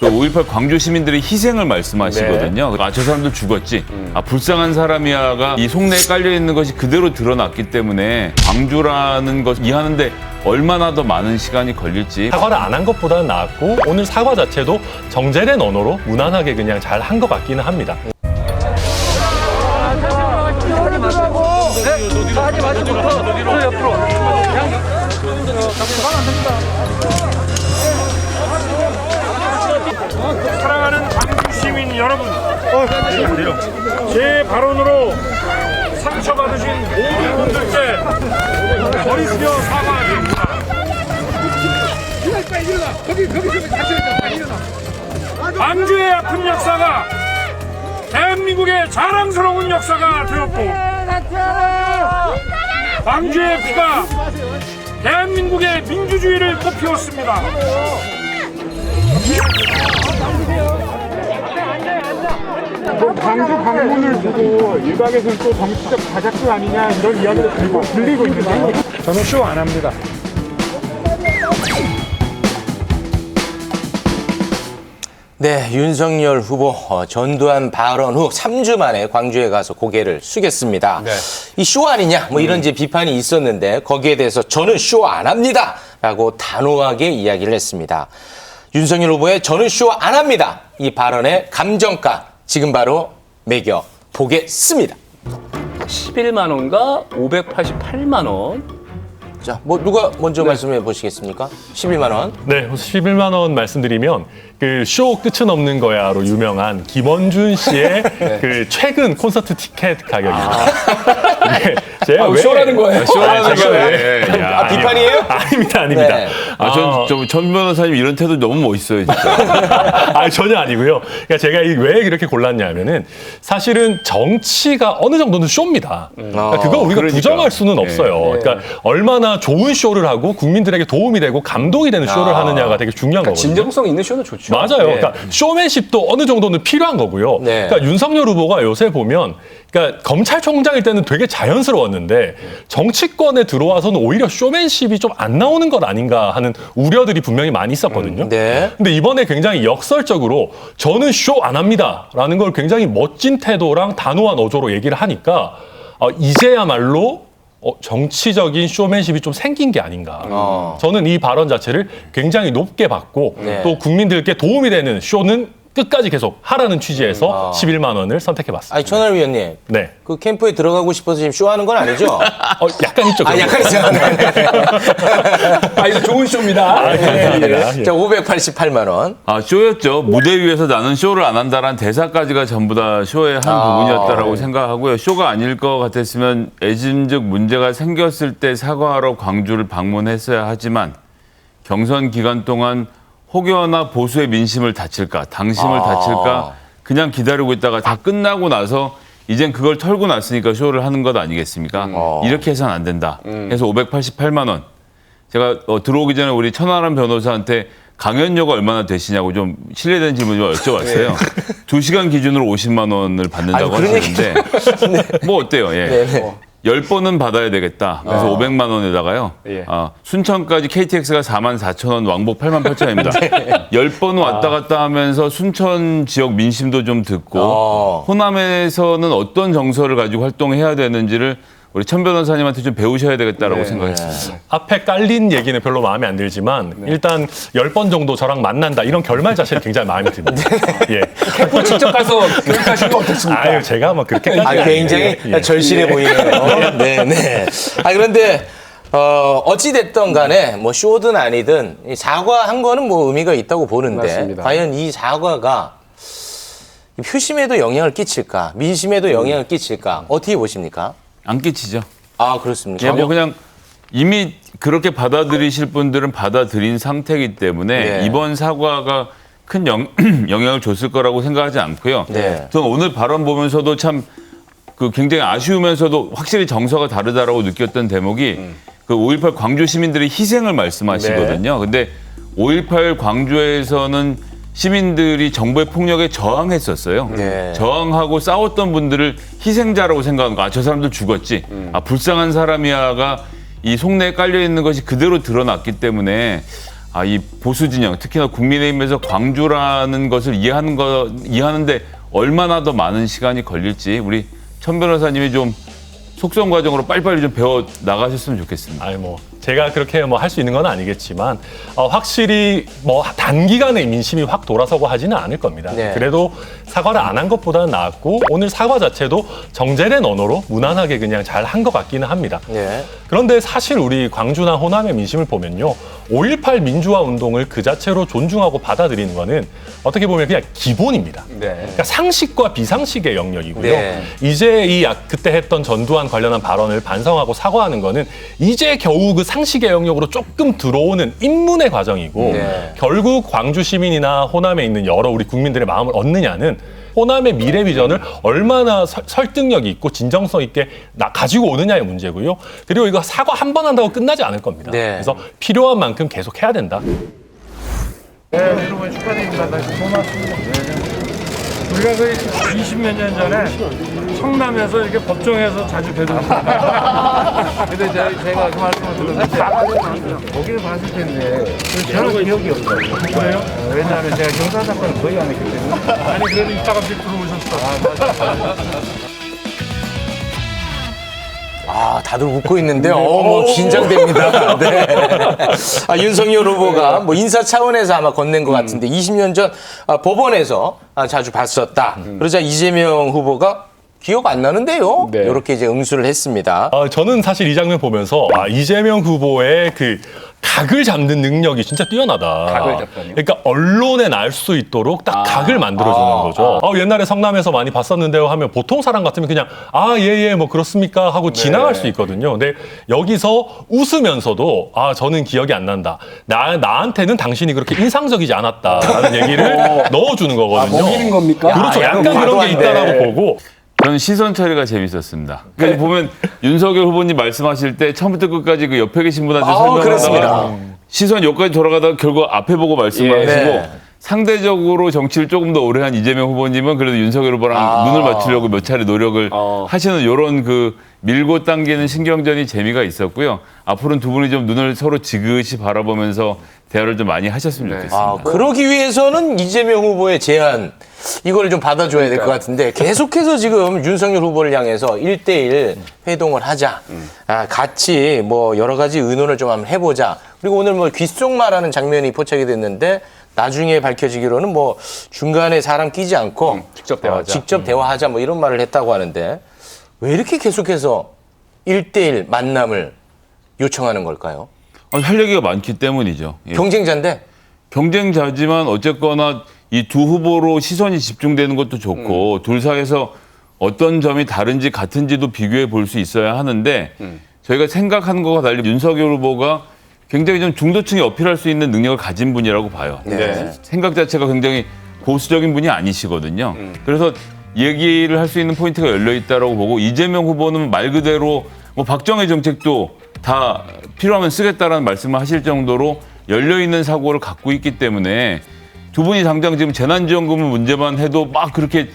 5.18 광주 시민들의 희생을 말씀하시거든요. 네. 저 사람들 죽었지. 불쌍한 사람이야가 이 속내에 깔려있는 것이 그대로 드러났기 때문에 광주라는 것 이해하는데 얼마나 더 많은 시간이 걸릴지. 사과를 안 한 것보다는 나았고 오늘 사과 자체도 정제된 언어로 무난하게 그냥 잘 한 것 같기는 합니다. 사랑하는 광주 시민 여러분, 제 발언으로 상처받으신 모든 분들께 머리숙여 사과드립니다. 광주의 아픈 역사가 대한민국의 자랑스러운 역사가 되었고, 광주의 피가 대한민국의 민주주의를 꽃피웠습니다. 광주 방문을 두고 일각에서는 또 정치적 자작극 아니냐 이런 이야기도 들리고 있는데 저는 쇼 안 합니다. 네, 윤석열 후보 전두환 발언 후 3주 만에 광주에 가서 고개를 숙였습니다. 네. 이 쇼 아니냐 뭐 이런 이제 비판이 있었는데 거기에 대해서 저는 쇼 안 합니다 라고 단호하게 이야기를 했습니다. 윤석열 후보의 저는 쇼 안 합니다 이 발언의 감정가 지금 바로 매겨보겠습니다. 11만 원과 588만 원. 자, 뭐 누가 먼저 말씀해 보시겠습니까? 11만 원. 네, 11만 원 말씀드리면 그 쇼 끝은 없는 거야로 유명한 김원준 씨의 네. 그 최근 콘서트 티켓 가격입니다. 네, 제가 왜 쇼라는 거예요? 쇼라는 거예요. 비판이에요? 아닙니다. 네. 전 변호사님 이런 태도 너무 멋있어요, 진짜. 전혀 아니고요. 그러니까 제가 왜 이렇게 골랐냐면은 사실은 정치가 어느 정도는 쇼입니다. 그러니까 그거 우리가 부정할 수는 없어요. 그러니까 얼마나 좋은 쇼를 하고 국민들에게 도움이 되고 감동이 되는 쇼를 하느냐가 되게 중요한 거거든요. 진정성 있는 쇼는 좋죠. 맞아요. 그러니까 쇼맨십도 어느 정도는 필요한 거고요. 네. 그러니까 윤석열 후보가 요새 보면 그러니까 검찰총장일 때는 되게 자연스러웠는데 정치권에 들어와서는 오히려 쇼맨십이 좀 안 나오는 것 아닌가 하는 우려들이 분명히 많이 있었거든요. 네. 근데 이번에 굉장히 역설적으로 저는 쇼 안 합니다라는 걸 굉장히 멋진 태도랑 단호한 어조로 얘기를 하니까 이제야말로 정치적인 쇼맨십이 좀 생긴 게 아닌가. 저는 이 발언 자체를 굉장히 높게 봤고 네. 또 국민들께 도움이 되는 쇼는 끝까지 계속 하라는 취지에서 11만 원을 선택해봤습니다. 아니, 천하람 위원님. 네. 그 캠프에 들어가고 싶어서 지금 쇼하는 건 아니죠? 약간 있죠. 아, 약간 있잖아요. 이거 좋은 쇼입니다. 감사합니다. 예. 자, 588만 원. 쇼였죠. 무대 위에서 나는 쇼를 안 한다라는 대사까지가 전부 다 쇼의 한 부분이었다라고 생각하고요. 쇼가 아닐 것 같았으면 애진즉 문제가 생겼을 때 사과하러 광주를 방문했어야 하지만 경선 기간 동안 혹여나 보수의 민심을 다칠까, 당심을 다칠까 그냥 기다리고 있다가 다 끝나고 나서 이젠 그걸 털고 났으니까 쇼를 하는 것 아니겠습니까? 이렇게 해서는 안 된다. 그래서 588만 원. 제가 들어오기 전에 우리 천하람 변호사한테 강연료가 얼마나 되시냐고 좀 실례된 질문 좀 여쭤봤어요. 2시간 기준으로 50만 원을 받는다고 하시는데 뭐 어때요? 예. 10번은 받아야 되겠다. 그래서 500만 원에다가요. 순천까지 KTX가 44,000원, 왕복 88,000원입니다. 10번 왔다 갔다 하면서 순천 지역 민심도 좀 듣고 호남에서는 어떤 정서를 가지고 활동해야 되는지를 우리 천 변호사님한테 좀 배우셔야 되겠다라고 생각했습니다. 앞에 깔린 얘기는 별로 마음에 안 들지만 일단 10번 정도 저랑 만난다 이런 결말 자체는 굉장히 마음에 듭니다. 예. 캠프 직접 가서 교육하신 거 어떻습니까? 아유, 제가 뭐 그렇게까지 굉장히 절실해 보이네요. 네. 그런데 어찌 됐든 간에 뭐 쇼든 아니든 사과한 거는 뭐 의미가 있다고 보는데 맞습니다. 과연 이 사과가 표심에도 영향을 끼칠까, 민심에도 영향을 끼칠까 어떻게 보십니까? 안 끼치죠. 아, 그렇습니까? 예, 뭐 그냥 이미 그렇게 받아들이실 분들은 받아들인 상태이기 때문에 네. 이번 사과가 큰 영향을 줬을 거라고 생각하지 않고요. 네. 저는 오늘 발언 보면서도 참 굉장히 아쉬우면서도 확실히 정서가 다르다라고 느꼈던 대목이 그 5.18 광주 시민들의 희생을 말씀하시거든요. 근데 5.18 광주에서는 시민들이 정부의 폭력에 저항했었어요. 네. 저항하고 싸웠던 분들을 희생자라고 생각하는 거. 저 사람들 죽었지. 불쌍한 사람이야가 이 속내에 깔려 있는 것이 그대로 드러났기 때문에 이 보수 진영, 특히나 국민의힘에서 광주라는 것을 이해하는데 얼마나 더 많은 시간이 걸릴지 우리 천 변호사님이 좀 속성 과정으로 빨리빨리 좀 배워 나가셨으면 좋겠습니다. 아니 뭐 제가 그렇게 뭐 할 수 있는 건 아니겠지만 확실히 뭐 단기간에 민심이 확 돌아서고 하지는 않을 겁니다. 네. 그래도 사과를 안 한 것보다는 나았고 오늘 사과 자체도 정제된 언어로 무난하게 그냥 잘 한 것 같기는 합니다. 네. 그런데 사실 우리 광주나 호남의 민심을 보면요. 5.18 민주화 운동을 그 자체로 존중하고 받아들이는 거는 어떻게 보면 그냥 기본입니다. 네. 그러니까 상식과 비상식의 영역이고요. 네. 이제 그때 했던 전두환 관련한 발언을 반성하고 사과하는 거는 이제 겨우 그 상식의 영역으로 조금 들어오는 입문의 과정이고 네. 결국 광주 시민이나 호남에 있는 여러 우리 국민들의 마음을 얻느냐는 호남의 미래 비전을 얼마나 설득력이 있고 진정성 있게 가지고 오느냐의 문제고요. 그리고 이거 사과 한 번 한다고 끝나지 않을 겁니다. 네. 그래서 필요한 만큼 계속 해야 된다. 네, 여러분 축하드립니다. 다시 고맙습니다. 우리가 그 20몇 년 전에 성남에서 이렇게 법정에서 자주 뵈던 근데 제가 그 말씀을 들었는데 거기를 봤을 텐데 저는 기억이 없어요. 그래요? 왜냐하면 제가 경사 사건을 거의 안 했기 때문에. 아니 그래도 이따가 씩 들어오셨어. 다들 웃고 있는데, 뭐, 긴장됩니다. 네. 윤석열 후보가 뭐 인사 차원에서 아마 건넨 것 같은데, 20년 전 법원에서 자주 봤었다. 그러자 이재명 후보가 기억 안 나는데요? 네. 이렇게 이제 응수를 했습니다. 저는 사실 이 장면 보면서 이재명 후보의 그 각을 잡는 능력이 진짜 뛰어나다. 각을 잡다니요? 그러니까 언론에 날 수 있도록 딱 각을 만들어주는 거죠. 옛날에 성남에서 많이 봤었는데요 하면 보통 사람 같으면 그냥 예, 뭐 그렇습니까 하고 지나갈 수 있거든요. 근데 여기서 웃으면서도 저는 기억이 안 난다. 나한테는 당신이 그렇게 인상적이지 않았다라는 얘기를 넣어주는 거거든요. 먹이는 겁니까? 그렇죠. 약간 그런 게 있다라고 보고. 저는 시선 처리가 재밌었습니다. 그러니까 보면 윤석열 후보님 말씀하실 때 처음부터 끝까지 그 옆에 계신 분한테 설명하다가 그렇습니다. 시선 여기까지 돌아가다가 결국 앞에 보고 말씀하시고 네. 상대적으로 정치를 조금 더 오래 한 이재명 후보님은 그래도 윤석열 후보랑 눈을 맞추려고 몇 차례 노력을 하시는 이런 그 밀고 당기는 신경전이 재미가 있었고요. 앞으로는 두 분이 좀 눈을 서로 지그시 바라보면서 대화를 좀 많이 하셨으면 좋겠습니다. 그러기 위해서는 이재명 후보의 제안, 이걸 좀 받아줘야 될 것 같은데, 계속해서 지금 윤석열 후보를 향해서 1대1 회동을 하자. 같이 뭐 여러 가지 의논을 좀 한번 해보자. 그리고 오늘 뭐 귓속말하는 장면이 포착이 됐는데, 나중에 밝혀지기로는 뭐 중간에 사람 끼지 않고 직접 대화하자. 직접 대화하자 뭐 이런 말을 했다고 하는데, 왜 이렇게 계속해서 1대1 만남을 요청하는 걸까요? 할 얘기가 많기 때문이죠. 예. 경쟁자인데? 경쟁자지만 어쨌거나 이 두 후보로 시선이 집중되는 것도 좋고 둘 사이에서 어떤 점이 다른지 같은지도 비교해 볼 수 있어야 하는데 저희가 생각하는 것과 달리 윤석열 후보가 굉장히 좀 중도층이 어필할 수 있는 능력을 가진 분이라고 봐요. 네. 생각 자체가 굉장히 보수적인 분이 아니시거든요. 그래서 얘기를 할 수 있는 포인트가 열려 있다라고 보고 이재명 후보는 말 그대로 뭐 박정희 정책도 다 필요하면 쓰겠다라는 말씀을 하실 정도로 열려 있는 사고를 갖고 있기 때문에 두 분이 당장 지금 재난지원금 문제만 해도 막 그렇게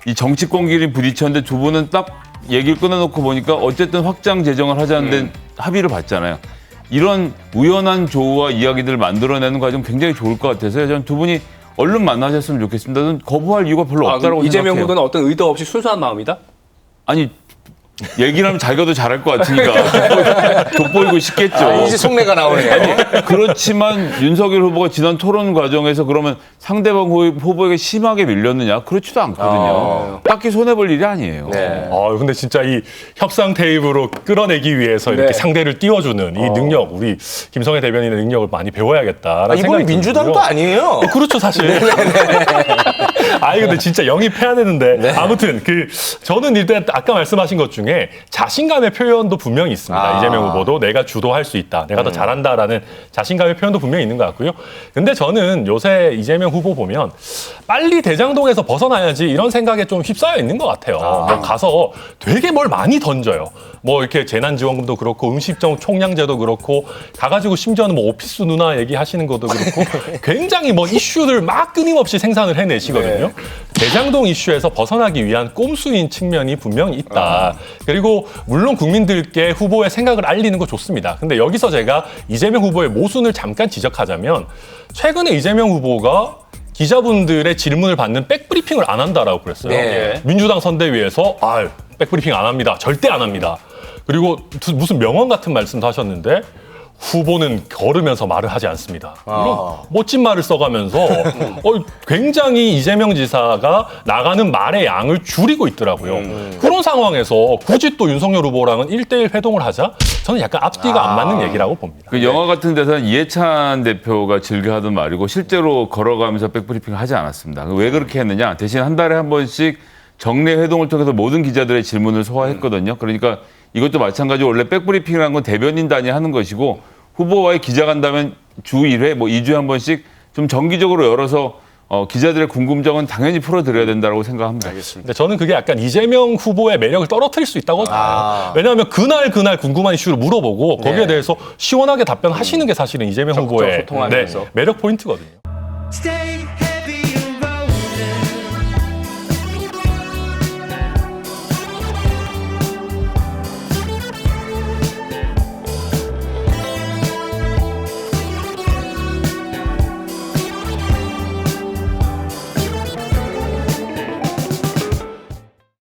이 정치권끼리 부딪혔는데 두 분은 딱 얘기를 끊어놓고 보니까 어쨌든 확장 재정을 하자는 데 합의를 봤잖아요. 이런 우연한 조우와 이야기들을 만들어내는 과정 굉장히 좋을 것 같아서 저는 두 분이 얼른 만나셨으면 좋겠습니다. 저는 거부할 이유가 별로 없다라고 이재명 생각해요. 후보는 어떤 의도 없이 순수한 마음이다? 아니 얘기를 하면 자기가 더 잘할 것 같으니까 돋보이고 싶겠죠. 이제 속내가 나오네요. 그렇지만 윤석열 후보가 지난 토론 과정에서 그러면 상대방 후보에게 심하게 밀렸느냐? 그렇지도 않거든요. 딱히 손해볼 일이 아니에요. 네. 근데 진짜 이 협상 테이블로 끌어내기 위해서 이렇게 네. 상대를 띄워주는 이 능력, 우리 김성애 대변인의 능력을 많이 배워야겠다라는 이분이 생각이 민주당도 들고요. 아니에요. 그렇죠, 사실. 근데 진짜 영입해야 되는데 아무튼 저는 일단 아까 말씀하신 것 중에 자신감의 표현도 분명히 있습니다. 이재명 후보도 내가 주도할 수 있다, 내가 더 잘한다라는 자신감의 표현도 분명히 있는 것 같고요. 근데 저는 요새 이재명 후보 보면 빨리 대장동에서 벗어나야지 이런 생각에 좀 휩싸여 있는 것 같아요. 뭐 가서 되게 뭘 많이 던져요. 뭐 이렇게 재난지원금도 그렇고 음식점 총량제도 그렇고 가가지고 심지어는 뭐 오피스 누나 얘기하시는 것도 그렇고 굉장히 뭐 이슈들 막 끊임없이 생산을 해내시거든요. 대장동 이슈에서 벗어나기 위한 꼼수인 측면이 분명히 있다. 그리고 물론 국민들께 후보의 생각을 알리는 거 좋습니다. 근데 여기서 제가 이재명 후보의 모순을 잠깐 지적하자면 최근에 이재명 후보가 기자분들의 질문을 받는 백브리핑을 안 한다라고 그랬어요. 네. 민주당 선대위에서 백브리핑 안 합니다. 절대 안 합니다. 그리고 무슨 명언 같은 말씀도 하셨는데 후보는 걸으면서 말을 하지 않습니다. 이런 멋진 말을 써가면서 굉장히 이재명 지사가 나가는 말의 양을 줄이고 있더라고요. 그런 상황에서 굳이 또 윤석열 후보랑은 1대1 회동을 하자? 저는 약간 앞뒤가 안 맞는 얘기라고 봅니다. 그 영화 같은 데서는 이해찬 대표가 즐겨 하던 말이고 실제로 걸어가면서 백브리핑을 하지 않았습니다. 왜 그렇게 했느냐? 대신 한 달에 한 번씩 정례 회동을 통해서 모든 기자들의 질문을 소화했거든요. 그러니까 이것도 마찬가지로 원래 백브리핑이라는 건 대변인 단위 하는 것이고 후보와의 기자간담회는 주 1회, 뭐 2주에 한 번씩 좀 정기적으로 열어서 기자들의 궁금증은 당연히 풀어드려야 된다고 생각합니다. 근데 저는 그게 약간 이재명 후보의 매력을 떨어뜨릴 수 있다고 봐요. 왜냐하면 그날 궁금한 이슈를 물어보고 거기에 대해서 시원하게 답변하시는 게 사실은 이제명 후보의 소통하면서. 매력 포인트거든요. Stay